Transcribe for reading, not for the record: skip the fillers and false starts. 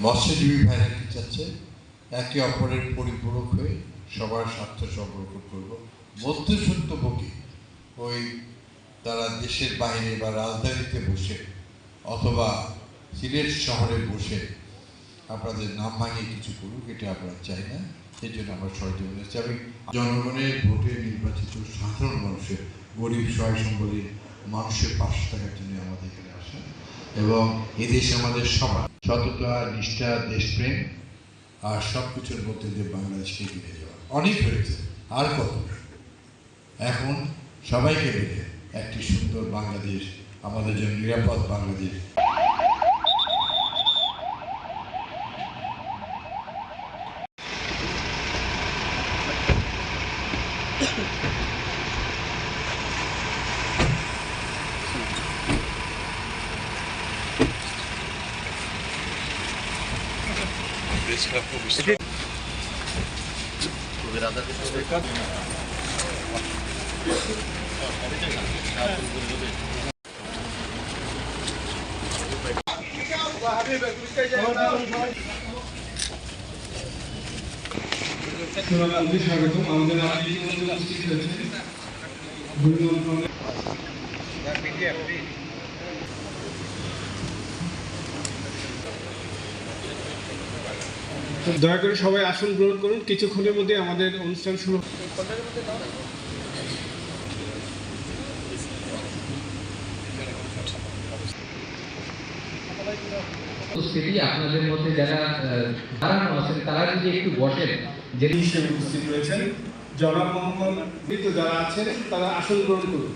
মৎস্যজীবী ভাইরা কি চাচ্ছে, একে অপরের পরিপূরক হয়ে সবার স্বার্থ সংরক্ষণ করব। মধ্যসত্যভোগী ওই তারা দেশের বাইরে বা রাজধানীতে বসে অথবা সিলেট শহরে বসে আপনাদের নাম ভাঙিয়ে কিছু করুক, এটা আমরা চাই না। সেই জন্য আমরা সহযোগিতা করছি। আমি জনগণের ভোটে নির্বাচিত সাধারণ মানুষের, গরিব সহায় সম্বলী মানুষের পাশে থাকার জন্য আমাদের এখানে আসা, এবং এদেশ আমাদের সবার সততা, নিষ্ঠা, দেশপ্রেম আর সব কিছুর মধ্যে দিয়ে বাংলাদেশকে এগিয়ে যাওয়া। অনেক হয়েছে, আর কত? এখন সবাইকে মিলে একটি সুন্দর বাংলাদেশ, আমাদের জন্য নিরাপদ বাংলাদেশ। স্বাগতম। আমাদের দয়া করে সবাই আসন গ্রহণ করুন, কিছুক্ষণের মধ্যে আমাদের অনুষ্ঠান শুরু। আপনাদের মধ্যে যারা দাঁড়ানো আছেন তারা যদি একটু বসেন, যে হিসেবে উপস্থিত রয়েছেন জনাব মোহাম্মদ যারা আছেন তারা আসন গ্রহণ করুন।